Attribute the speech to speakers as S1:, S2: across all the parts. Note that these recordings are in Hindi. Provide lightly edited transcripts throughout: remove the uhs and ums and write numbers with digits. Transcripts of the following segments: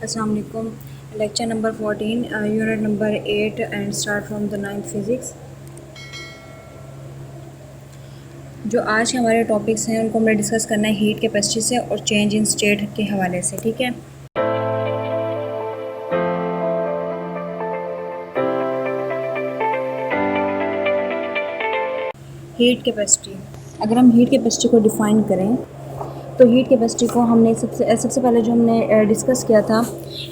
S1: अस्सलाम वालेकुम। Lecture number 14, unit number 8 and start from the 9th physics. जो आज के हमारे टॉपिक्स हैं उनको हमने डिस्कस करना है हीट कैपेसिटी से और चेंज इन स्टेट के हवाले से। ठीक है, हीट कैपेसिटी। अगर हम हीट कैपेसिटी को डिफ़ाइन करें तो हीट कैपेसिटी को हमने सबसे पहले जो हमने डिस्कस किया था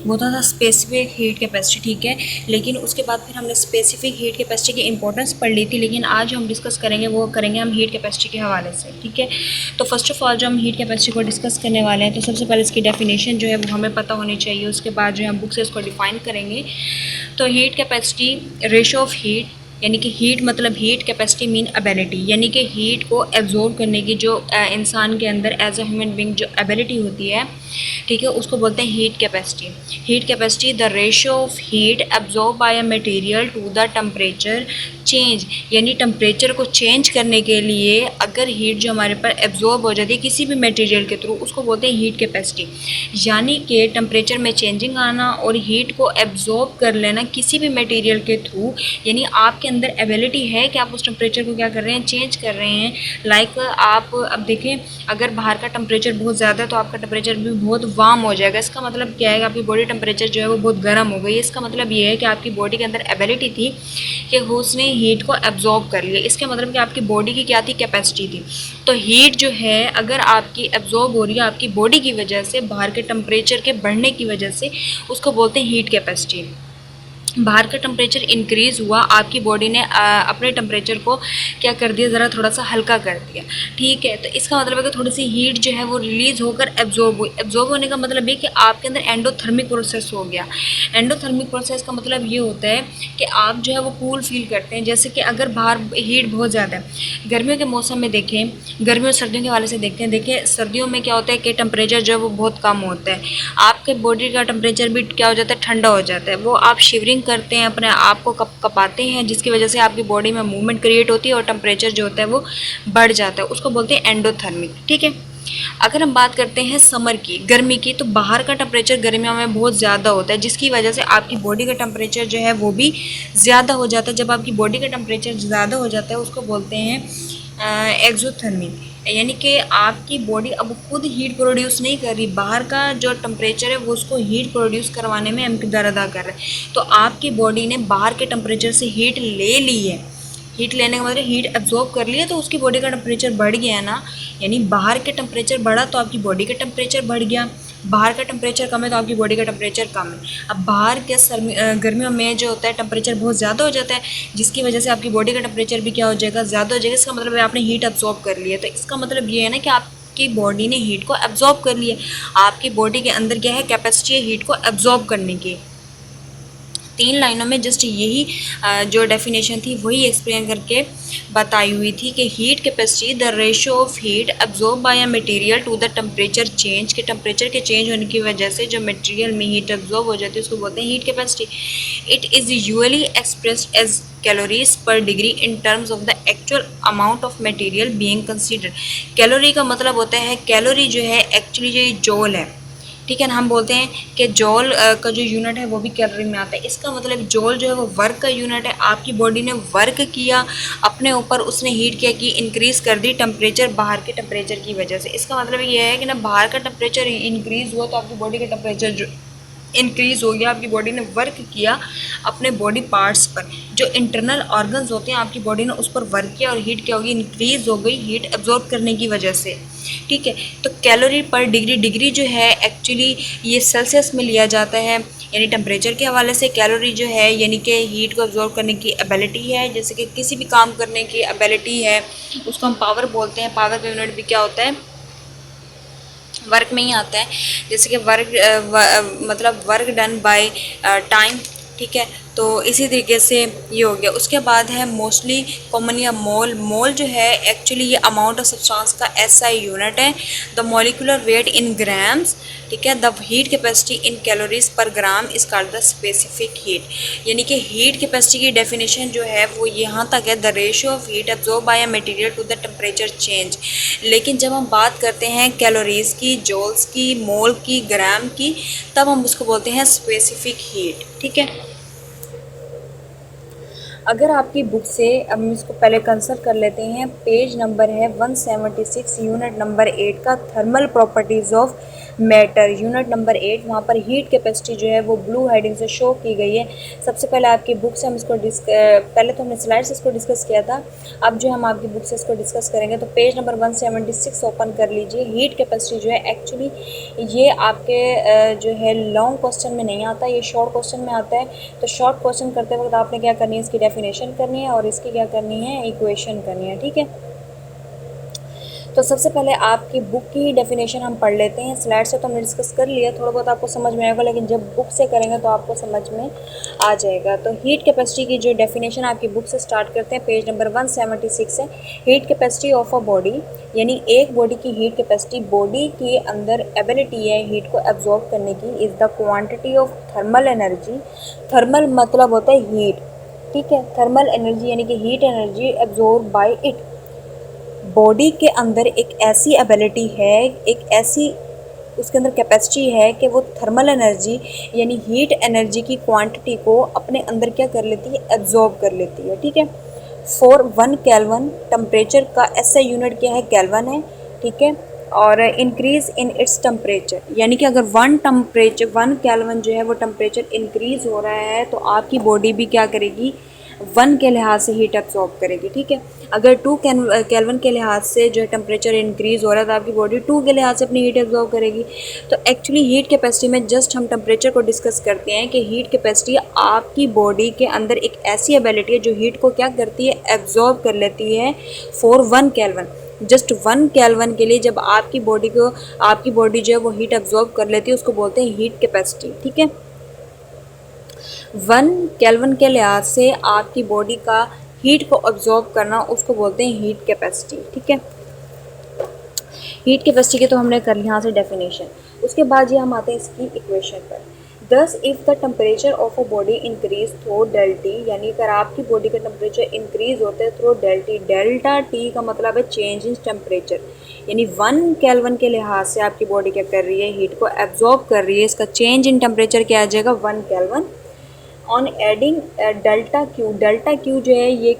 S1: वो था स्पेसिफिक हीट कैपेसिटी। ठीक है, लेकिन उसके बाद फिर हमने स्पेसिफिक हीट कैपेसिटी की इंपॉर्टेंस पढ़ ली थी, लेकिन आज जो हम डिस्कस करेंगे वो करेंगे हम हीट कैपेसिटी के हवाले से। ठीक है, तो फर्स्ट ऑफ ऑल जो हम हीट कैपेसिटी को डिस्कस करने वाले हैं तो सबसे पहले इसकी डेफिनेशन जो है वो हमें पता होनी चाहिए। उसके बाद जो हम बुक से इसको डिफ़ाइन करेंगे। तो heat capacity ratio of heat, यानी कि हीट मतलब हीट, कैपेसिटी मीन एबिलिटी, यानी कि हीट को एब्जॉर्ब करने की जो इंसान के अंदर एज अ ह्यूमन बीइंग जो एबिलिटी होती है, ठीक है, उसको बोलते हैं heat capacity. Heat capacity the ratio of heat absorb by a material to the temperature change, यानी टेम्परेचर को चेंज करने के लिए अगर हीट जो हमारे पर एब्जॉर्ब हो जाती है किसी भी मटेरियल के थ्रू, उसको बोलते हैं हीट कैपेसिटी। यानी कि टेम्परेचर में चेंजिंग आना और हीट को एब्जॉर्ब कर लेना किसी भी मटेरियल के थ्रू, यानी आपके अंदर एबिलिटी है कि आप उस टेम्परेचर को क्या कर रहे हैं, चेंज कर रहे हैं। लाइक आप अब देखें, अगर बाहर का टेम्परेचर बहुत ज़्यादा है तो आपका टेम्परेचर भी बहुत वार्म हो जाएगा। इसका मतलब क्या है, आपकी बॉडी टेम्परेचर जो है वो बहुत गर्म हो गई। इसका मतलब ये है कि आपकी बॉडी के अंदर एबिलिटी थी कि उसने हीट को एब्जॉर्ब कर लिया। इसके मतलब कि आपकी बॉडी की क्या थी, कैपेसिटी थी। तो हीट जो है अगर आपकी एब्जॉर्ब हो रही है आपकी बॉडी की वजह से, बाहर के टेम्परेचर के बढ़ने की वजह से, उसको बोलते हैं हीट कैपेसिटी। बाहर का टेम्परेचर इंक्रीज़ हुआ, आपकी बॉडी ने अपने टेम्परेचर को क्या कर दिया, ज़रा थोड़ा सा हल्का कर दिया। ठीक है, तो इसका मतलब है कि थोड़ी सी हीट जो है वो रिलीज़ होकर एब्जॉर्ब हुई। एब्जॉर्ब होने का मतलब ये कि आपके अंदर एंडोथर्मिक प्रोसेस हो गया। एंडोथर्मिक प्रोसेस का मतलब ये होता है कि आप जो है वो कूल फील करते हैं। जैसे कि अगर बाहर हीट बहुत ज़्यादा है, गर्मियों के मौसम में देखें, गर्मियों और सर्दियों के वाले से देखते हैं। देखिए सर्दियों में क्या होता है कि टेम्परेचर जो है वो बहुत कम होता है, आपके बॉडी का टेम्परेचर भी क्या हो जाता है, ठंडा हो जाता है। वो आप शिवरिंग करते हैं, अपने आप को कपाते हैं, जिसकी वजह से आपकी बॉडी में मूवमेंट क्रिएट होती है और टेम्परेचर जो होता है वो बढ़ जाता है। उसको बोलते हैं एंडोथर्मिक। ठीक है, अगर हम बात करते हैं समर की, गर्मी की, तो बाहर का टेम्परेचर गर्मियों में बहुत ज़्यादा होता है, जिसकी वजह से आपकी बॉडी का टेम्परेचर जो है वो भी ज़्यादा हो जाता है। जब आपकी बॉडी का टेम्परेचर ज़्यादा हो जाता है उसको बोलते हैं एक्सोथर्मिक, यानी कि आपकी बॉडी अब खुद हीट प्रोड्यूस नहीं कर रही, बाहर का जो टेम्परेचर है वो उसको हीट प्रोड्यूस करवाने में अहम किरदार अदा कर रहा है। तो आपकी बॉडी ने बाहर के टेम्परेचर से हीट ले ली है, हीट लेने का मतलब हीट एब्जॉर्ब कर लिया, तो उसकी बॉडी का टेम्परेचर बढ़ गया है ना। यानी बाहर के टेम्परेचर बढ़ा तो आपकी बॉडी का टेम्परेचर बढ़ गया, बाहर का टेम्परेचर कम है तो आपकी बॉडी का टेम्परेचर कम है। अब बाहर के गर्मियों में जो होता है टेम्परेचर बहुत ज़्यादा हो जाता है, जिसकी वजह से आपकी बॉडी का टेम्परेचर भी क्या हो जाएगा, ज़्यादा हो जाएगा। इसका मतलब है आपने हीट एब्जॉर्ब कर लिया। तो इसका मतलब ये है ना कि आपकी बॉडी ने हीट को एब्जॉर्ब कर लिया। आपकी बॉडी के अंदर क्या है, कैपेसिटी है हीट को एब्जॉर्ब करने की। 3 लाइनों में जस्ट यही जो डेफिनेशन थी वही एक्सप्लेन करके बताई हुई थी कि heat capacity the ratio of heat absorb by a material to the temperature change, के टेम्परेचर के चेंज होने की वजह से जो मटेरियल में हीट एब्जॉर्ब हो जाती है उसको बोलते हैं heat capacity. It is usually expressed as calories per degree in terms of the actual amount of material being considered. Calorie का मतलब होता है, कैलोरी जो है एक्चुअली जो जॉल है, ठीक है ना। हम बोलते हैं कि जॉल का जो यूनिट है वो भी कैलोरी में आता है। इसका मतलब जॉल जो है वो वर्क का यूनिट है। आपकी बॉडी ने वर्क किया अपने ऊपर, उसने हीट क्या की, इंक्रीज़ कर दी टेम्परेचर बाहर के टेम्परेचर की वजह से। इसका मतलब ये है कि ना बाहर का टेम्परेचर इंक्रीज़ हुआ तो आपकी बॉडी का टेम्परेचर जो इंक्रीज़ हो गया। आपकी बॉडी ने वर्क किया अपने बॉडी पार्ट्स पर, जो इंटरनल ऑर्गन्स होते हैं आपकी बॉडी ने उस पर वर्क किया और हीट क्या होगी, इंक्रीज़ हो गई हीट एब्जॉर्ब करने की वजह से। ठीक है, तो कैलोरी पर डिग्री, डिग्री जो है एक्चुअली ये सेल्सियस में लिया जाता है, यानी टेम्परेचर के हवाले से कैलोरी जो है यानी कि हीट को एब्जॉर्ब करने की एबिलिटी है। जैसे कि किसी भी काम करने की एबिलिटी है उसको हम पावर बोलते हैं। पावर का यूनिट भी क्या होता है, वर्क में ही आता है। जैसे कि वर्क मतलब वर्क डन बाय टाइम, ठीक है, तो इसी तरीके से ये हो गया। उसके बाद है मोस्टली कॉमन या मोल। मोल जो है एक्चुअली ये अमाउंट ऑफ सब्सटेंस का एसआई यूनिट है। The molecular weight in grams, ठीक है। The heat capacity in calories पर gram is called the specific heat. यानी कि हीट कैपेसिटी की डेफिनेशन जो है वो यहाँ तक है, the ratio of heat absorb by a material to the temperature change. लेकिन जब हम बात करते हैं कैलोरीज की, जॉल्स की, मोल की, ग्राम की, तब हम उसको बोलते हैं स्पेसिफिक हीट, ठीक है। अगर आपकी बुक से, अब हम इसको पहले कंसल्ट कर लेते हैं, पेज नंबर है 176, यूनिट नंबर 8 का thermal properties of matter, unit number 8। वहाँ पर हीट कैपेसिटी जो है वो ब्लू हेडिंग से शो की गई है। सबसे पहले आपकी बुक से हम इसको पहले तो हमने स्लाइड से इसको डिस्कस किया था, अब जो हम आपकी बुक से इसको डिस्कस करेंगे। तो पेज नंबर 176 ओपन कर लीजिए। हीट कैपेसिटी जो है एक्चुअली ये आपके जो है लॉन्ग क्वेश्चन में नहीं आता, ये शॉर्ट क्वेश्चन में आता है। तो शॉर्ट क्वेश्चन करते वक्त आपने क्या करनी है, इसकी डेफिनेशन करनी है और इसकी क्या करनी है, इक्वेशन करनी है, ठीक है। तो सबसे पहले आपकी बुक की डेफिनेशन हम पढ़ लेते हैं। स्लाइड से तो हमने डिस्कस कर लिया, थोड़ा बहुत आपको समझ में आएगा, लेकिन जब बुक से करेंगे तो आपको समझ में आ जाएगा। तो हीट कैपेसिटी की जो डेफिनेशन आपकी बुक से स्टार्ट करते हैं, पेज नंबर 176 है। Heat capacity of a body, यानी एक बॉडी की हीट कैपेसिटी, बॉडी के अंदर एबिलिटी है हीट को एब्जॉर्ब करने की, is the quantity of thermal energy. Thermal मतलब होता है हीट, ठीक है। थर्मल एनर्जी यानी कि heat energy absorb by it. Body के अंदर एक ऐसी एबिलिटी है, एक ऐसी उसके अंदर कैपेसिटी है कि वो थर्मल एनर्जी यानी हीट एनर्जी की क्वांटिटी को अपने अंदर क्या कर लेती है, एब्जॉर्ब कर लेती है, ठीक है। फॉर 1 केल्विन टेम्परेचर का एसआई यूनिट क्या है, केल्विन है, ठीक है। और इंक्रीज इन इट्स टेम्परेचर, यानी कि अगर 1 केल्विन जो है वो टेम्परेचर इंक्रीज हो रहा है तो आपकी बॉडी भी क्या करेगी, 1 के लिहाज से हीट एब्जॉर्ब करेगी, ठीक है। अगर 2 केल्विन के लिहाज से जो है टेम्परेचर इंक्रीज़ हो रहा है तो आपकी बॉडी 2 के लिहाज से अपनी हीट एब्जॉर्ब करेगी। तो एक्चुअली हीट कैपेसिटी में जस्ट हम टेम्परेचर को डिस्कस करते हैं कि हीट कैपेसिटी आपकी बॉडी के अंदर एक ऐसी एबिलिटी है जो हीट को क्या करती है, एब्जॉर्ब कर लेती है फॉर 1 केल्विन। जस्ट 1 केल्विन के लिए जब आपकी बॉडी जो है वो हीट एब्जॉर्ब कर लेती है उसको बोलते हैं हीट कैपेसिटी, ठीक है। 1 केल्विन के लिहाज से आपकी बॉडी का हीट को ऑब्जॉर्ब करना उसको बोलते हैं हीट कैपेसिटी, ठीक है। हीट कैपेसिटी के तो हमने कर लिया यहाँ से डेफिनेशन। उसके बाद ये हम आते हैं इसकी इक्वेशन पर। Thus if the temperature of a body increase through del T, यानी अगर आपकी बॉडी का टेम्परेचर इंक्रीज होता है through del T, delta T का मतलब है चेंज इन टेम्परेचर, यानी 1 केल्विन के लिहाज से आपकी बॉडी क्या कर रही है, हीट को एब्जॉर्ब कर रही है, इसका चेंज इन टेम्परेचर क्या आ जाएगा, 1 kelvin. On adding delta Q, delta Q जो है ये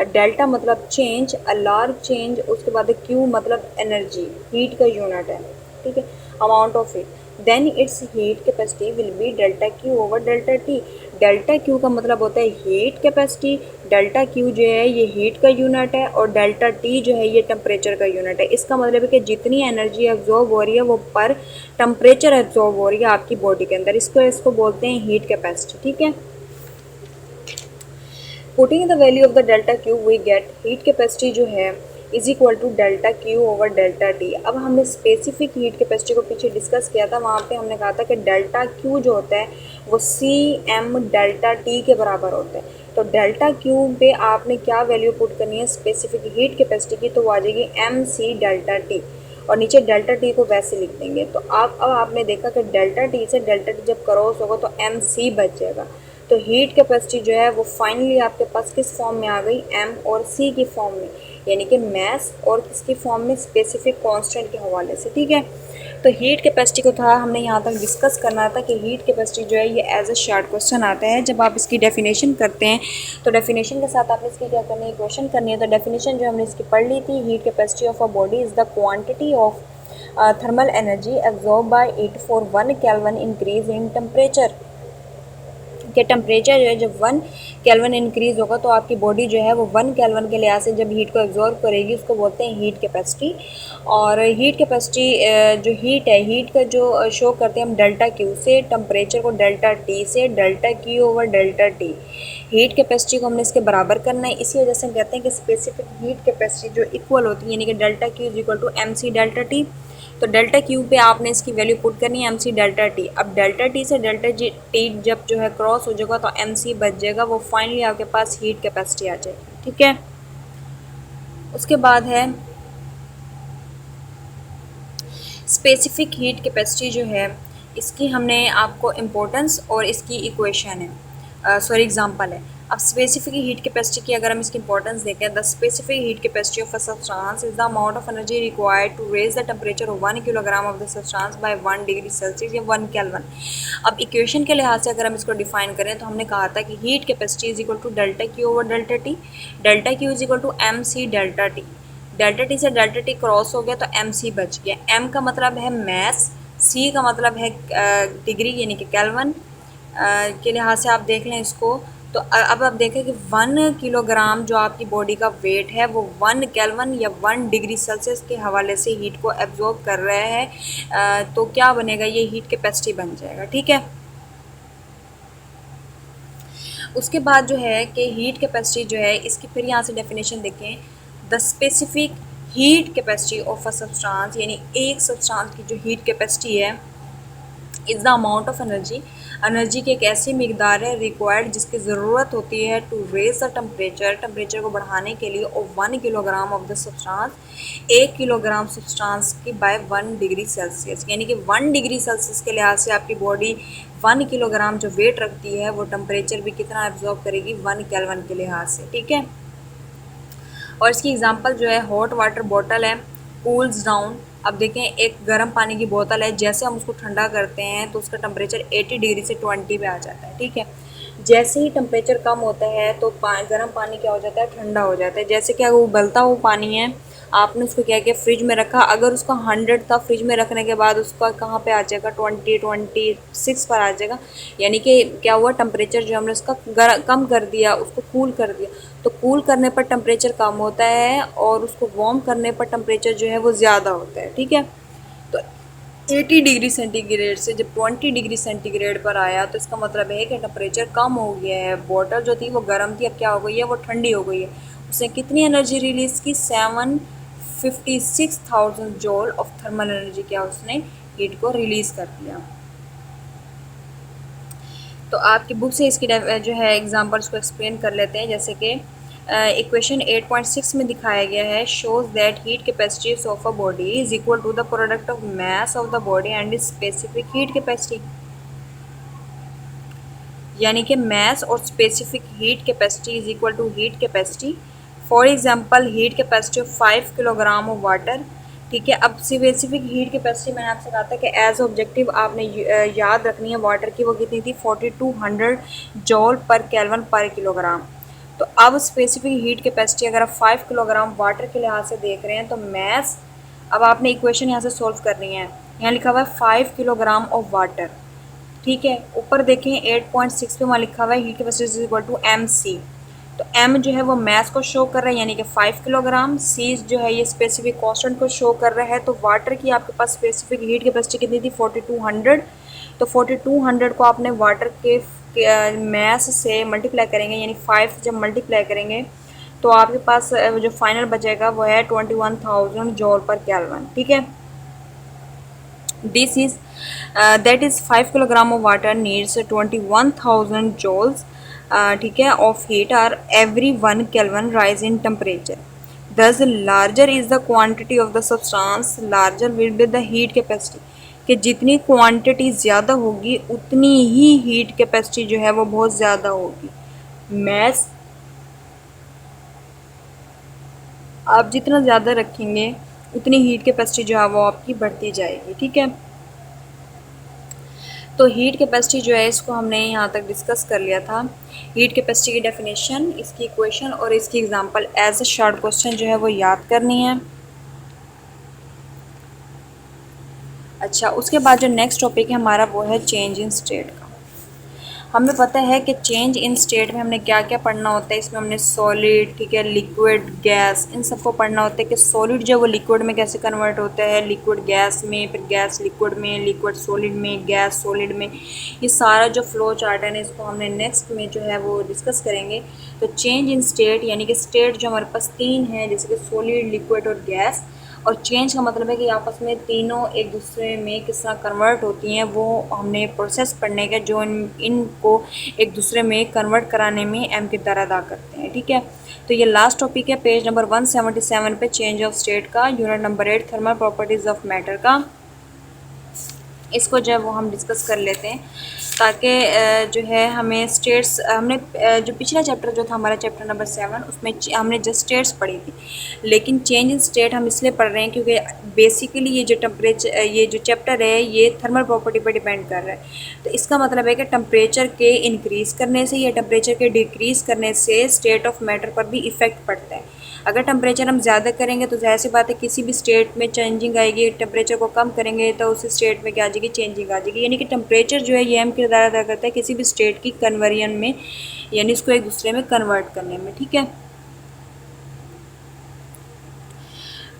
S1: डेल्टा मतलब चेंज, अ लार्ज चेंज, उसके बाद क्यू मतलब एनर्जी, हीट का यूनिट है, ठीक है, amount of heat, then its heat capacity will be delta Q over delta T. Delta Q का मतलब होता है हीट कैपेसिटी, डेल्टा क्यू जो है ये हीट का यूनिट है और डेल्टा टी जो है ये टेम्परेचर का यूनिट है। इसका मतलब है कि जितनी एनर्जी एब्जॉर्ब हो रही है वो पर टेम्परेचर एब्जॉर्ब हो रही है आपकी बॉडी के अंदर, इसको बोलते हैं हीट कैपेसिटी, ठीक है। Putting the value of the delta Q we get heat capacity जो है is equal to delta Q over delta T. अब हमने स्पेसिफिक हीट कैपेसिटी को पीछे डिस्कस किया था, वहाँ पे हमने कहा था कि डेल्टा क्यू जो होता है वो सी एम डेल्टा टी के बराबर होता है। तो डेल्टा क्यू पे आपने क्या वैल्यू पुट करनी है स्पेसिफिक हीट कैपेसिटी की, तो वो आ जाएगी एम सी डेल्टा टी, और नीचे डेल्टा टी को वैसे लिख देंगे। तो अब आपने देखा कि डेल्टा टी से डेल्टा टी जब क्रॉस होगा तो एम सी बच जाएगा। तो हीट कैपेसिटी जो है वो फाइनली आपके पास किस फॉर्म में आ गई, एम और सी की फॉर्म में, यानी कि मैस और किसकी फॉर्म में, स्पेसिफिक कांस्टेंट के हवाले से, ठीक है। तो हीट कैपेसिटी को था हमने यहाँ तक डिस्कस करना था कि हीट कैपेसिटी जो है ये एज अ शॉर्ट क्वेश्चन आता है। जब आप इसकी डेफिनेशन करते हैं तो डेफिनेशन के साथ आपने इसकी क्या करनी है, क्वेश्चन करनी है। तो डेफिनेशन जो हमने इसकी पढ़ ली थी, heat capacity of a body is the quantity of thermal energy absorb by it for 1 kelvin increase in temperature. कि टेम्परेचर जो है जब 1 केल्विन इंक्रीज़ होगा तो आपकी बॉडी जो है वो 1 केल्विन के लिहाज से जब हीट को एब्जॉर्ब करेगी उसको बोलते हैं हीट कैपेसिटी। और हीट कैपेसिटी जो हीट है, हीट का जो शो करते हैं हम डेल्टा क्यू से, टेम्परेचर को डेल्टा टी से, delta Q over delta T. Heat capacity को हमने इसके बराबर करना है, इसी वजह से हम कहते हैं कि स्पेसिफिक हीट कैपेसिटी जो इक्वल होती है, यानी कि delta Q is equal to M C delta T. तो डेल्टा क्यू पे आपने इसकी वैल्यू पुट करनी है MC डेल्टा टी। अब डेल्टा टी से डेल्टा टी जब जो है क्रॉस हो जाएगा तो MC बच जाएगा, वो फाइनली आपके पास हीट कैपेसिटी आ जाएगी। ठीक है, उसके बाद है स्पेसिफिक हीट कैपेसिटी जो है, इसकी हमने आपको इम्पोर्टेंस और इसकी इक्वेशन है, सॉरी एग्जांपल है। अब स्पेसिफिक हीट कैपेसिटी की अगर हम इसकी इंपॉर्टेंस देखें, the specific heat capacity of a substance is the amount of energy required to raise the temperature of 1 kilogram of the substance by 1 degree Celsius या 1 केल्विन। अब इक्वेशन के लिहाज से अगर हम इसको डिफाइन करें तो हमने कहा था कि heat capacity is equal to delta Q over delta T, delta Q is equal to MC delta T. Delta T से डेल्टा टी क्रॉस हो गया तो MC बच गया। M का मतलब है मैस, C का मतलब है डिग्री यानी कि केल्विन के लिहाज से आप देख लें इसको। तो अब आप देखें कि 1 किलोग्राम जो आपकी बॉडी का वेट है वो 1 केल्विन या 1 डिग्री सेल्सियस के हवाले से हीट को एब्जॉर्ब कर रहा है, तो क्या बनेगा, ये हीट कैपेसिटी बन जाएगा। ठीक है, उसके बाद जो है कि हीट कैपेसिटी जो है इसकी फिर यहाँ से डेफिनेशन देखें, the specific heat capacity of a substance, यानी एक सब्सटेंस की जो हीट कैपेसिटी है is the amount of energy, energy की एक ऐसी मकदार है रिक्वायर्ड जिसकी ज़रूरत होती है टू रेज द टेम्परेचर को बढ़ाने के लिए of 1 kilogram of the substance, 1 kilogram substance की बाय 1 डिग्री सेल्सियस, यानी कि 1 डिग्री सेल्सियस के लिहाज से आपकी बॉडी 1 किलोग्राम जो वेट रखती है वो टेम्परेचर भी कितना एब्जॉर्ब करेगी, 1 केल्विन के लिहाज से। ठीक है, और इसकी एग्जांपल जो है हॉट वाटर बॉटल है, कूल्स डाउन। अब देखें एक गर्म पानी की बोतल है, जैसे हम उसको ठंडा करते हैं तो उसका टेम्परेचर 80 डिग्री से 20 पे आ जाता है। ठीक है, जैसे ही टेम्परेचर कम होता है तो गर्म पानी क्या हो जाता है, ठंडा हो जाता है। जैसे कि वो उबलता हुआ पानी है, आपने उसको क्या किया, फ्रिज में रखा, अगर उसका 100 था, फ्रिज में रखने के बाद उसका कहाँ पे आ जाएगा, 26 पर आ जाएगा। यानी कि क्या हुआ, टेम्परेचर जो हमने उसका कम कर दिया, उसको कूल कर दिया। तो कूल करने पर टेम्परेचर कम होता है और उसको वार्म करने पर टेम्परेचर जो है वो ज़्यादा होता है। ठीक है, तो 80 डिग्री सेंटीग्रेड से जब 20 डिग्री सेंटीग्रेड पर आया तो इसका मतलब है कि टेम्परेचर कम हो गया है। बॉटल जो थी वो गर्म थी, अब क्या हो गई है, वो ठंडी हो गई है। उसने कितनी एनर्जी रिलीज़ की, 756,000 जॉल ऑफ थर्मल एनर्जी क्या उसने हीट को रिलीज़ कर दिया। तो आपकी बुक से इसकी जो है एग्जांपल्स को एक्सप्लेन कर लेते हैं। जैसे कि इक्वेशन 8.6 में दिखाया गया है, shows that heat capacity of a body is equal to the product of mass of the body and is specific heat capacity. यानी कि मास और specific heat capacity is equal to heat capacity. For example heat capacity of 5 kilogram of water. ठीक है, अब स्पेसिफिक हीट कैपेसिटी मैंने आपसे कहा था कि एज ऑब्जेक्टिव आपने याद रखनी है वाटर की, वो कितनी थी, 4200 जॉल पर केल्विन पर किलोग्राम। तो अब स्पेसिफिक हीट कैपेसिटी अगर आप 5 किलोग्राम वाटर के लिहाज से देख रहे हैं तो मैस, अब आपने इक्वेशन यहाँ से सोल्व करनी है। यहाँ लिखा हुआ है 5 किलोग्राम ऑफ वाटर। ठीक है, ऊपर देखें 8.6 पे वहाँ लिखा हुआ है heat capacity is equal to MC। तो M जो है वो मैस को शो कर रहा है, यानी कि 5 किलोग्राम। C जो है ये स्पेसिफिक कांस्टेंट को शो कर रहा है। तो वाटर की आपके पास स्पेसिफिक हीट कैपेसिटी कितनी थी, 4200। तो 4200 को आपने वाटर के मैस से मल्टीप्लाई करेंगे, यानी 5 से जब मल्टीप्लाई करेंगे तो आपके पास जो फाइनल बचेगा वो है 21,000 जॉल पर केल्विन। ठीक है, this is that is 5 kilogram of water needs 21,000 joules, ठीक है, of heat or every 1 Kelvin rise in temperature. Thus larger is the quantity of the substance, larger will be the heat capacity, कि जितनी क्वांटिटी ज़्यादा होगी उतनी ही हीट कैपेसिटी जो है वो बहुत ज़्यादा होगी। मैस आप जितना ज़्यादा रखेंगे उतनी हीट कैपेसिटी जो है वो आपकी बढ़ती जाएगी। ठीक है, तो हीट कैपेसिटी जो है इसको हमने यहाँ तक डिस्कस कर लिया था। हीट कैपेसिटी की डेफिनेशन, इसकी इक्वेशन और इसकी example as a short question जो है वो याद करनी है। अच्छा, उसके बाद जो नेक्स्ट टॉपिक है हमारा वो है चेंज इन स्टेट का। हमें पता है कि चेंज इन स्टेट में हमने क्या क्या पढ़ना होता है। इसमें हमने सॉलिड, ठीक है, लिक्विड, गैस, इन सबको पढ़ना होता है कि सॉलिड जो वो लिक्विड में कैसे कन्वर्ट होता है, लिक्विड गैस में, फिर गैस लिक्विड में, लिक्विड सॉलिड में, गैस सॉलिड में। ये सारा जो फ्लो चार्ट है ना इसको हमने नेक्स्ट में जो है वो डिस्कस करेंगे। तो चेंज इन स्टेट यानी कि स्टेट जो हमारे पास 3 है, जैसे कि सॉलिड, लिक्विड और गैस। और चेंज का मतलब है कि आपस में तीनों एक दूसरे में किस तरह कन्वर्ट होती हैं, वो हमने प्रोसेस पढ़ने का, जो इनको एक दूसरे में कन्वर्ट कराने में अहम किरदार अदा करते हैं। ठीक है, तो ये लास्ट टॉपिक है पेज नंबर 177 पे, चेंज ऑफ स्टेट का, unit number 8 thermal properties of matter का। इसको जो है वो हम डिस्कस कर लेते हैं, ताकि जो है हमें स्टेट्स, हमने जो पिछला चैप्टर जो था हमारा चैप्टर नंबर 7, उसमें हमने जस्ट स्टेट्स पढ़ी थी, लेकिन चेंज इन स्टेट हम इसलिए पढ़ रहे हैं क्योंकि बेसिकली ये जो टेम्परेचर, ये जो चैप्टर है ये थर्मल प्रॉपर्टी पर डिपेंड कर रहा है। तो इसका मतलब है कि टेम्परेचर के इंक्रीज़ करने से या टेम्परेचर के डिक्रीज़ करने से स्टेट ऑफ मैटर पर भी इफ़ेक्ट पड़ता है। अगर टेम्परेचर हम ज़्यादा करेंगे तो ज़ाहिर सी बात है किसी भी स्टेट में चेंजिंग आएगी, टेम्परेचर को कम करेंगे तो उस स्टेट में क्या आ जाएगी, चेंजिंग आ जाएगी। यानी कि टेम्परेचर जो है ये अहम किरदार अदा करता है किसी भी स्टेट की कन्वर्जन में, यानी इसको एक दूसरे में कन्वर्ट करने में। ठीक है,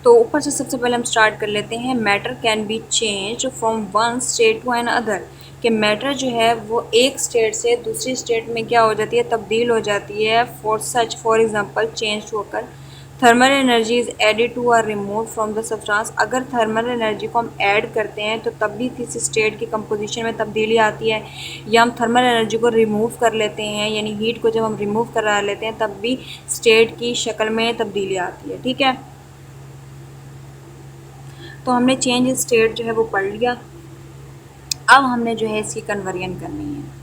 S1: तो ऊपर से सबसे पहले हम स्टार्ट कर लेते हैं। Matter can be change from one state to another, कि मैटर जो है वो एक स्टेट से दूसरी स्टेट में क्या हो जाती है, तब्दील हो जाती है। For example change to occur, thermal energy is added to or remove from the substance. अगर थर्मल एनर्जी को हम ऐड करते हैं तो तब भी किसी स्टेट की कंपोजिशन में तब्दीली आती है, या हम थर्मल एनर्जी को रिमूव कर लेते हैं, यानी हीट को जब हम रिमूव करा लेते हैं तब भी स्टेट की शक्ल में तब्दीली आती है। ठीक है, तो हमने चेंज इन स्टेट जो है वो पढ़ लिया। अब हमने जो है इसकी कन्वर्जन करनी है।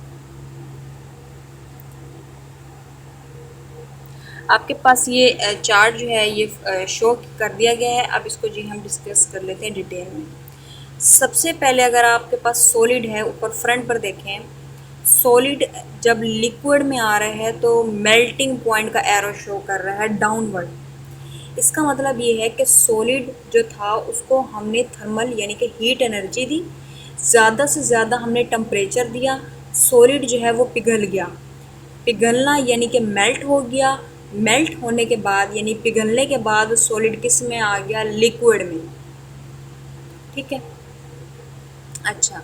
S1: आपके पास ये चार्ट जो है ये शो कर दिया गया है। अब इसको जी हम डिस्कस कर लेते हैं डिटेल में। सबसे पहले अगर आपके पास सॉलिड है, ऊपर फ्रंट पर देखें, सॉलिड जब लिक्विड में आ रहा है तो मेल्टिंग पॉइंट का एरो शो कर रहा है डाउनवर्ड। इसका मतलब ये है कि सॉलिड जो था उसको हमने थर्मल यानी कि हीट एनर्जी दी, ज़्यादा से ज़्यादा हमने टेम्परेचर दिया, सॉलिड जो है वो पिघल गया। पिघलना यानी कि मेल्ट हो गया। मेल्ट होने के बाद यानी पिघलने के बाद सॉलिड किस में आ गया, लिक्विड में। ठीक है, अच्छा,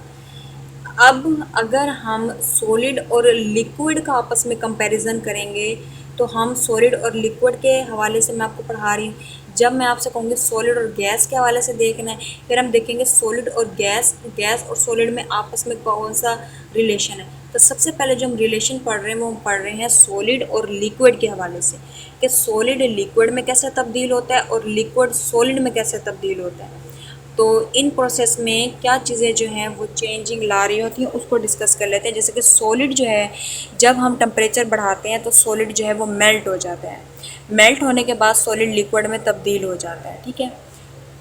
S1: अब अगर हम सॉलिड और लिक्विड का आपस में कंपैरिजन करेंगे तो हम सॉलिड और लिक्विड के हवाले से मैं आपको पढ़ा रही हूँ। जब मैं आपसे कहूँगी सॉलिड और गैस के हवाले से देखना है, फिर हम देखेंगे सॉलिड और गैस, गैस और सॉलिड में आपस में कौन सा रिलेशन है। तो सबसे पहले जो हम रिलेशन पढ़ रहे हैं वो हम पढ़ रहे हैं सॉलिड और लिक्विड के हवाले से, कि सॉलिड लिक्विड में कैसे तब्दील होता है और लिक्विड सॉलिड में कैसे तब्दील होता है। तो इन प्रोसेस में क्या चीज़ें जो हैं वो चेंजिंग ला रही होती हैं उसको डिस्कस कर लेते हैं। जैसे कि सॉलिड जो है जब हम टेम्परेचर बढ़ाते हैं तो सॉलिड जो है वो मेल्ट हो जाता है। मेल्ट होने के बाद सॉलिड लिक्विड में तब्दील हो जाता है। ठीक है,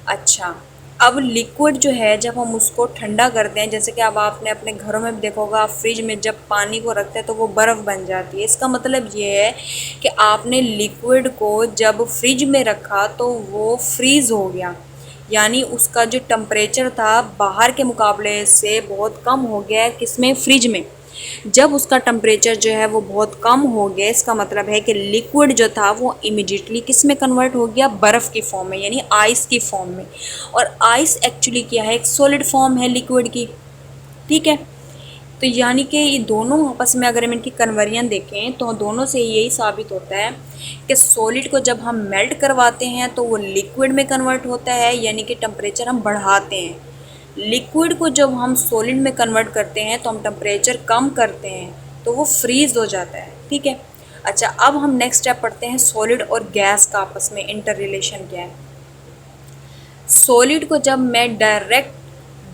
S1: अच्छा, अब लिक्विड जो है जब हम उसको ठंडा करते हैं, जैसे कि अब आपने अपने घरों में देखा होगा, आप फ्रिज में जब पानी को रखते हैं तो वो बर्फ़ बन जाती है। इसका मतलब ये है कि आपने लिक्विड को जब फ्रिज में रखा तो वो फ्रीज़ हो गया, यानी उसका जो टेम्परेचर था बाहर के मुकाबले से बहुत कम हो गया है। किसमें, फ्रिज में। जब उसका टेम्परेचर जो है वो बहुत कम हो गया, इसका मतलब है कि लिक्विड जो था वो इमिडिएटली किस में कन्वर्ट हो गया, बर्फ़ की फॉर्म में, यानी आइस की फॉर्म में। और आइस एक्चुअली क्या है, एक सॉलिड फॉर्म है लिक्विड की। ठीक है, तो यानी कि ये दोनों आपस में अगर हम इनकी कन्वर्जन देखें तो दोनों से यही साबित होता है कि सॉलिड को जब हम मेल्ट करवाते हैं तो वो लिक्विड में कन्वर्ट होता है, यानी कि टेम्परेचर हम बढ़ाते हैं। लिक्विड को जब हम सॉलिड में कन्वर्ट करते हैं तो हम टेम्परेचर कम करते हैं तो वो फ्रीज़ हो जाता है। ठीक है, अच्छा, अब हम नेक्स्ट स्टेप पढ़ते हैं सॉलिड और गैस का आपस में इंटर रिलेशन क्या है। सॉलिड को जब मैं डायरेक्ट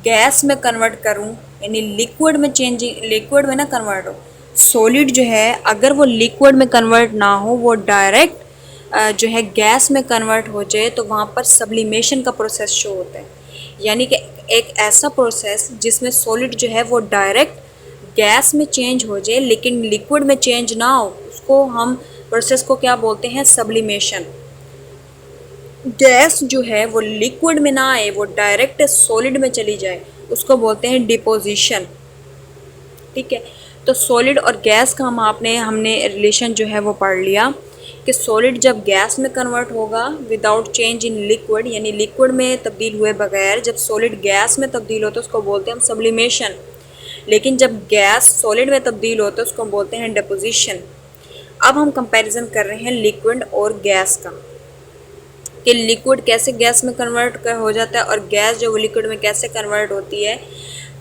S1: गैस में कन्वर्ट करूं, यानी लिक्विड में चेंजिंग, लिक्विड में ना कन्वर्ट हो, सॉलिड जो है अगर वो लिक्विड में कन्वर्ट ना हो, वो डायरेक्ट जो है गैस में कन्वर्ट हो जाए तो वहाँ पर सब्लिमेशन का प्रोसेस शो होता है। यानी कि एक ऐसा प्रोसेस जिसमें सॉलिड जो है वो डायरेक्ट गैस में चेंज हो जाए लेकिन लिक्विड में चेंज ना हो, उसको हम प्रोसेस को क्या बोलते हैं, सब्लिमेशन। गैस जो है वो लिक्विड में ना आए, वो डायरेक्ट सॉलिड में चली जाए, उसको बोलते हैं डिपोजिशन। ठीक है, तो सॉलिड और गैस का हमने रिलेशन जो है वो पढ़ लिया कि सॉलिड जब गैस में कन्वर्ट होगा विदाउट चेंज इन लिक्विड, यानी लिक्विड में तब्दील हुए बगैर जब सॉलिड गैस में तब्दील होता है उसको बोलते हैं हम सब्लिमेशन। लेकिन जब गैस सॉलिड में तब्दील होता है उसको बोलते हैं डिपोजिशन। अब हम कंपैरिजन कर रहे हैं लिक्विड और गैस का। कि लिक्विड कैसे गैस में कन्वर्ट हो जाता है और गैस जो वो लिक्विड में कैसे कन्वर्ट होती है।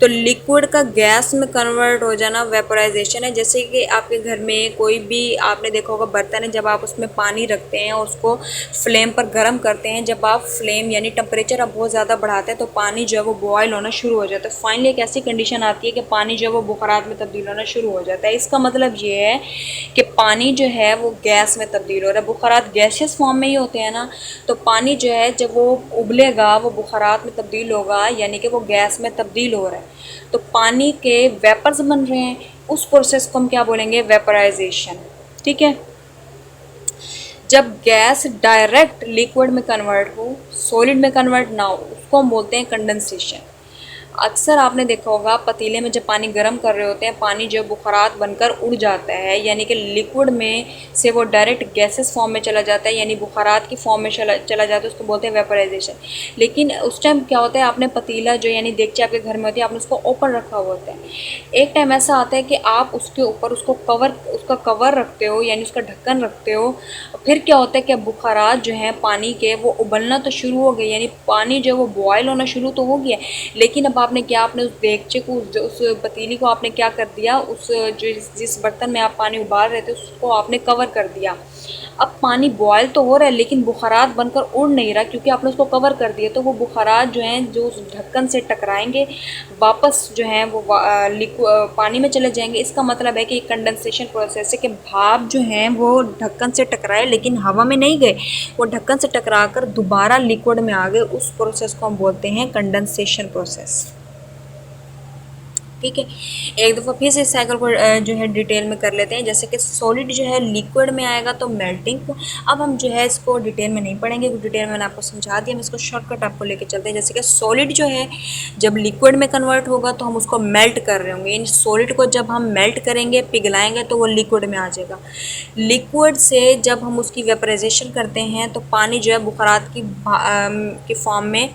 S1: तो लिक्विड का गैस में कन्वर्ट हो जाना वेपोराइजेशन है। जैसे कि आपके घर में कोई भी आपने देखा होगा बर्तन है, जब आप उसमें पानी रखते हैं और उसको फ्लेम पर गर्म करते हैं, जब आप फ्लेम यानी टेम्परेचर आप बहुत ज़्यादा बढ़ाते हैं तो पानी जो है वो बॉयल होना शुरू हो जाता है। फाइनली एक ऐसी कंडीशन आती है कि पानी जो है वो बुखारात में तब्दील होना शुरू हो जाता है। इसका मतलब ये है कि पानी जो है वो गैस में तब्दील हो रहा है। बुखारात गैसियस फॉर्म में ही होते हैं ना, तो पानी जो है जब वो उबलेगा वो बुखारात में तब्दील होगा, यानी कि वो गैस में तब्दील हो रहा है। तो पानी के वेपर्स बन रहे हैं, उस प्रोसेस को हम क्या बोलेंगे, वेपराइजेशन। ठीक है। जब गैस डायरेक्ट लिक्विड में कन्वर्ट हो, सॉलिड में कन्वर्ट ना हो, उसको हम बोलते हैं कंडेंसेशन। अक्सर आपने देखा होगा पतीले में जब पानी गर्म कर रहे होते हैं, पानी जो बुखारात बनकर उड़ जाता है, यानी कि लिक्विड में से वो डायरेक्ट गैसेस फॉर्म में चला जाता है, यानी बुखारात की फॉर्म में चला जाता है, उसको बोलते हैं वेपराइजेशन। लेकिन उस टाइम क्या होता है, आपने पतीला जो यानी देगची आपके घर में होती है, आपने उसको ओपन रखा हुआ होता है। एक टाइम ऐसा आता है कि आप उसके ऊपर उसका कवर रखते हो, यानी उसका ढक्कन रखते हो। फिर क्या होता है कि बुखारात जो हैं पानी के वो उबलना तो शुरू हो गए, यानी पानी जो है वो बॉयल होना शुरू तो हो गया, लेकिन अब आपने क्या, आपने उस देगचे को उस पतीली को आपने क्या कर दिया, उस जिस बर्तन में आप पानी उबाल रहे थे उसको आपने कवर कर दिया। अब पानी बॉयल तो हो रहा है लेकिन बुखारात बनकर उड़ नहीं रहा, क्योंकि आपने उसको कवर कर दिया। तो वो बुखारात जो हैं जो उस ढक्कन से टकराएंगे, वापस जो हैं वो पानी में चले जाएंगे। इसका मतलब है कि कंडेंसेशन प्रोसेस है कि भाप जो हैं वो ढक्कन से टकराए लेकिन हवा में नहीं गए, वो ढक्कन से टकरा कर दोबारा लिक्विड में आ गए। उस प्रोसेस को हम बोलते हैं कंडेंसेशन प्रोसेस। ठीक है। एक दफ़ा फिर से इस साइकिल को जो है डिटेल में कर लेते हैं। जैसे कि सॉलिड जो है लिक्विड में आएगा तो मेल्टिंग। अब हम जो है इसको डिटेल में नहीं पढ़ेंगे क्योंकि डिटेल में मैंने आपको समझा दिया। हम इसको शॉर्टकट आपको लेके चलते हैं। जैसे कि सॉलिड जो है जब लिक्विड में कन्वर्ट होगा तो हम उसको मेल्ट कर रहे होंगे, यानी सॉलिड को जब हम मेल्ट करेंगे, पिघलाएंगे, तो वो लिक्विड में आ जाएगा। लिक्विड से जब हम उसकी वेपराइजेशन करते हैं तो पानी जो है बुखारात की फॉर्म में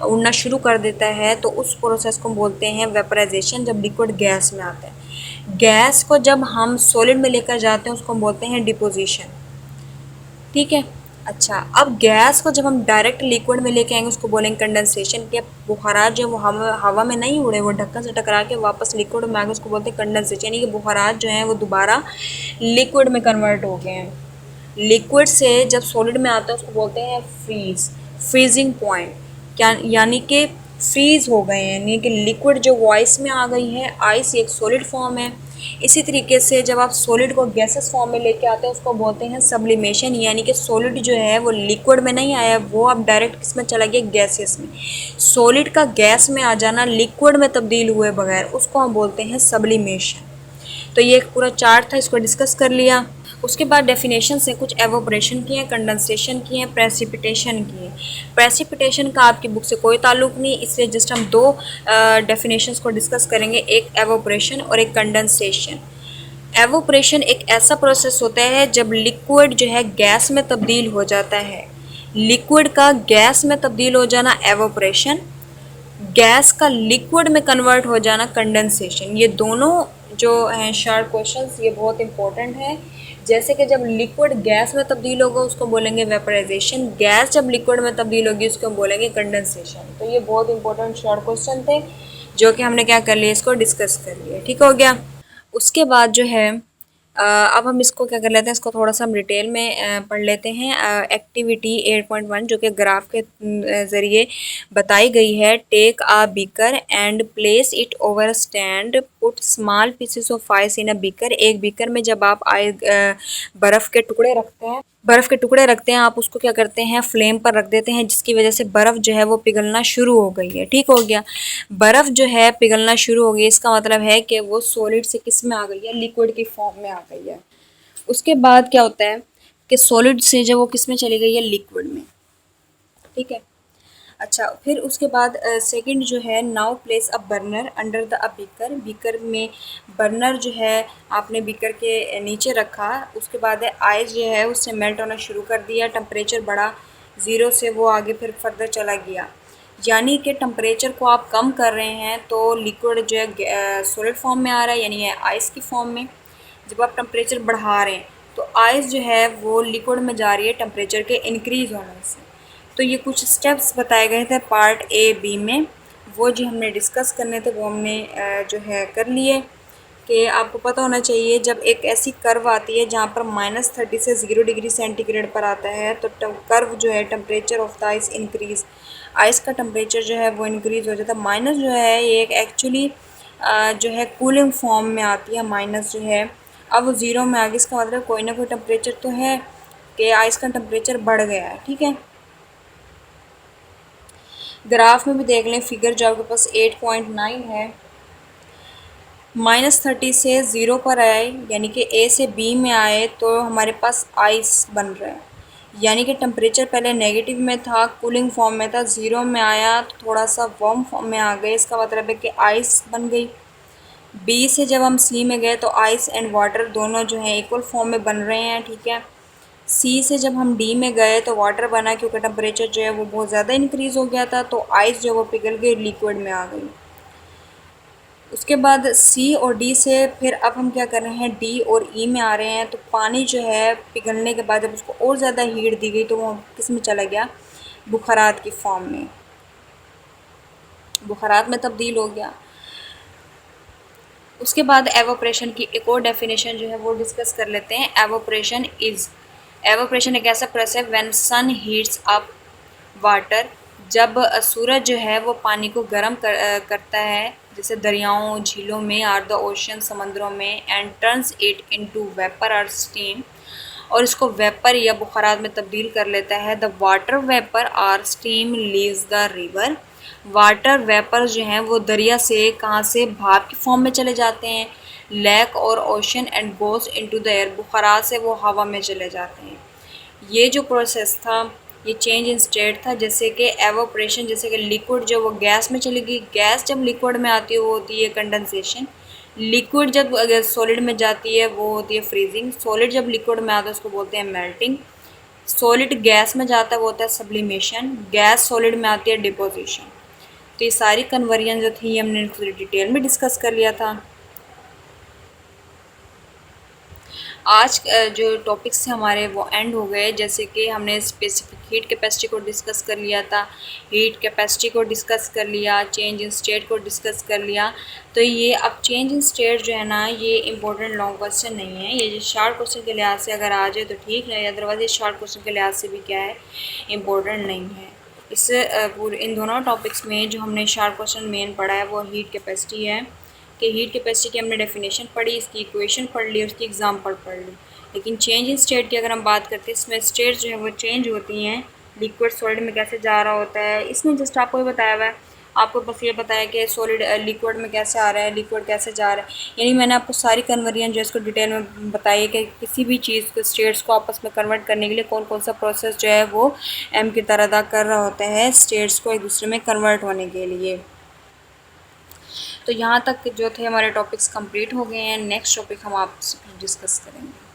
S1: उड़ना शुरू कर देता है, तो उस प्रोसेस को बोलते हैं वेपराइजेशन। जब लिक्विड गैस में आता है, गैस को जब हम सॉलिड में लेकर जाते हैं उसको हम बोलते हैं डिपोजिशन। ठीक है। अच्छा, अब गैस को जब हम डायरेक्ट लिक्विड में लेके आएंगे उसको बोलेंगे कंडेंसेशन। के बुखारात जो वो हवा में नहीं उड़े, वो ढक्कन से टकरा के वापस लिक्विड में आ गए, उसको बोलते हैं कंडेंसेशन, यानी कि बुखारात जो हैं वो दोबारा लिक्विड में कन्वर्ट हो गए हैं। लिक्विड से जब सॉलिड में आता है उसको बोलते हैं फ्रीजिंग पॉइंट। क्या, यानी कि फ्रीज हो गए हैं, यानी कि लिक्विड जो वॉइस में आ गई है। आइस एक सॉलिड फॉर्म है। इसी तरीके से जब आप सॉलिड को गैसेस फॉर्म में लेके आते हैं उसको बोलते हैं सब्लिमेशन, यानी कि सॉलिड जो है वो लिक्विड में नहीं आया, वो अब डायरेक्ट किस में चला गया, गैसेस में। सॉलिड का गैस में आ जाना लिक्विड में तब्दील हुए बगैर, उसको हम बोलते हैं सब्लिमेशन। तो ये एक पूरा चार्ट था, इसको डिस्कस कर लिया। उसके बाद डेफिनेशन से कुछ एवोपरेशन की हैं, कंडेंसेशन की हैं, प्रेसिपिटेशन की हैं। प्रेसिपिटेशन का आपकी बुक से कोई ताल्लुक नहीं, इसलिए जस्ट हम दो डेफिनेशंस को डिस्कस करेंगे, एक एवोपरेशन और एक कंडेंसेशन। एवोपरेशन एक ऐसा प्रोसेस होता है जब लिक्विड जो है गैस में तब्दील हो जाता है। लिक्विड का गैस में तब्दील हो जाना एवोपरेशन, गैस का लिक्विड में कन्वर्ट हो जाना कंडेंसेशन। ये दोनों जो हैं शार्ट क्वेश्चंस, ये बहुत इंपॉर्टेंट है। जैसे कि जब लिक्विड गैस में तब्दील होगा उसको बोलेंगे वेपराइजेशन, गैस जब लिक्विड में तब्दील होगी उसको बोलेंगे कंडेंसेशन। तो ये बहुत इंपॉर्टेंट शॉर्ट क्वेश्चन थे जो कि हमने क्या कर लिया, इसको डिस्कस कर लिया। ठीक हो गया। उसके बाद जो है अब हम इसको क्या कर लेते हैं, इसको थोड़ा सा हम डिटेल में पढ़ लेते हैं। एक्टिविटी 8.1 जो कि ग्राफ के ज़रिए बताई गई है। Take a beaker and place it over stand, put small pieces of ice in a beaker. एक बीकर में जब आप बर्फ़ के टुकड़े रखते हैं, आप उसको क्या करते हैं, फ्लेम पर रख देते हैं, जिसकी वजह से बर्फ़ जो है वो पिघलना शुरू हो गई है। ठीक हो गया। बर्फ़ जो है पिघलना शुरू हो गई, इसका मतलब है कि वो सॉलिड से किस में आ गई है, लिक्विड की फॉर्म में आ गई है। उसके बाद क्या होता है कि सॉलिड से जब वो किस में चली गई है, लिक्विड में। ठीक है। अच्छा, फिर उसके बाद सेकंड जो है, now place a burner under the a beaker. Beaker में बर्नर जो है आपने बीकर के नीचे रखा। उसके बाद आइस जो है उससे मेल्ट होना शुरू कर दिया, टेम्परेचर बढ़ा, ज़ीरो से वो आगे फिर फर्दर चला गया। यानी कि टेम्परेचर को आप कम कर रहे हैं तो लिक्विड जो है सॉलिड फॉर्म में आ रहा है, यानी है आइस की फॉर्म में। जब आप टेम्परेचर बढ़ा रहे हैं तो आइस जो है वो लिक्विड में जा रही है टेम्परेचर के इंक्रीज़ होने से। तो ये कुछ स्टेप्स बताए गए थे पार्ट ए बी में, वो जो हमने डिस्कस करने थे वो हमने जो है कर लिए। कि आपको पता होना चाहिए जब एक ऐसी कर्व आती है जहाँ पर -30 से 0 डिग्री सेंटीग्रेड पर आता है तो कर्व जो है temperature of the ice increase, ice का टेम्परेचर जो है वो इंक्रीज़ हो जाता है। माइनस जो है ये एक एक्चुअली जो है कूलिंग फॉर्म में आती है, माइनस जो है अब वो 0 में आ गई, इसका मतलब कोई ना कोई टेम्परेचर तो है कि आइस का टेम्परेचर बढ़ गया है। ठीक है, ग्राफ में भी देख लें, फिगर जो आपके पास 8.9 है, -30 से 0 पर आए यानी कि ए से बी में आए तो हमारे पास आइस बन रहा है, यानी कि टेम्परेचर पहले नेगेटिव में था, कूलिंग फॉर्म में था, 0 में आया तो थोड़ा सा वार्म फॉर्म में आ गए, इसका मतलब है कि आइस बन गई। बी से जब हम सी में गए तो आइस एंड वाटर दोनों जो हैं इक्वल फॉर्म में बन रहे हैं। ठीक है, सी से जब हम डी में गए तो वाटर बना क्योंकि टेम्परेचर जो है वो बहुत ज़्यादा इंक्रीज़ हो गया था, तो आइस जो वो पिघल के लिक्विड में आ गई। उसके बाद सी और डी से फिर अब हम क्या कर रहे हैं, डी और ई में आ रहे हैं, तो पानी जो है पिघलने के बाद जब उसको और ज़्यादा हीट दी गई तो वो किस में चला गया, बुखारात की फॉर्म में, बुखारात में तब्दील हो गया। उसके बाद एवोपरेशन की एक और डेफिनेशन जो है वो डिस्कस कर लेते हैं। एवोपरेशन एक ऐसा प्रोसेस है when sun heats up water, जब सूरज जो है वो पानी को गर्म करता है, जैसे दरियाओं झीलों में, आर द ओशन समंदरों में, and turns it into vapour और स्टीम, और इसको वेपर या बुखारात में तब्दील कर लेता है। द वाटर वेपर और steam leaves the river, water vapour जो हैं वो दरिया से कहाँ से भाप की फॉर्म में चले जाते हैं, लेक और ocean, and goes into the air, बुखारात से वो हवा में चले जाते हैं। ये जो प्रोसेस था ये चेंज इन स्टेट था, जैसे कि एवोपरेशन, जैसे कि लिक्विड जो वो गैस में चली गई, गैस जब लिक्विड में आती है वो होती है कंडेंसेशन, लिक्विड जब अगर सॉलिड में जाती है वो होती है फ्रीजिंग, सॉलिड जब लिक्विड में आता है उसको बोलते हैं मेल्टिंग, सॉलिड गैस में जाता है वो होता है सब्लिमेशन, गैस सॉलिड में आती है डिपोजिशन। तो ये सारी कन्वर्जन जो थी हमने थोड़ी डिटेल में डिस्कस कर लिया था। आज जो टॉपिक्स थे हमारे वो एंड हो गए, जैसे कि हमने स्पेसिफिक हीट कैपेसिटी को डिस्कस कर लिया था, हीट कैपेसिटी को डिस्कस कर लिया, चेंज इन स्टेट को डिस्कस कर लिया। तो ये अब चेंज इन स्टेट जो है ना ये इंपॉर्टेंट लॉन्ग क्वेश्चन नहीं है, ये जो शॉर्ट क्वेश्चन के लिहाज से अगर आ जाए तो ठीक है, अदरवाइज ये शॉर्ट क्वेश्चन के लिहाज से भी क्या है, इम्पोर्टेंट नहीं है। इससे पूरे इन दोनों टॉपिक्स में जो हमने शॉर्ट क्वेश्चन मेन पढ़ा है वो हीट कैपेसिटी है, कि हीट कैपेसिटी की हमने डेफिनेशन पढ़ी, इसकी इक्वेशन पढ़ ली, उसकी एग्जांपल पढ़ ली। लेकिन चेंज इन स्टेट की अगर हम बात करते हैं, इसमें स्टेट जो है वो चेंज होती हैं, लिक्विड सॉलिड में कैसे जा रहा होता है, इसमें जस्ट आपको ये बताया हुआ है, आपको बस ये बताया कि सॉलिड लिक्विड में कैसे आ रहा है, लिक्विड कैसे जा रहा है, यानी मैंने आपको सारी कन्वर्जन जो है इसको डिटेल में बताई है कि किसी भी चीज़ को स्टेट्स को आपस में कन्वर्ट करने के लिए कौन कौन सा प्रोसेस जो है वो एम की तरह अदा कर रहा होता है स्टेट्स को एक दूसरे में कन्वर्ट होने के लिए। तो यहाँ तक जो थे हमारे टॉपिक्स कंप्लीट हो गए हैं, नेक्स्ट टॉपिक हम आपसे डिस्कस करेंगे।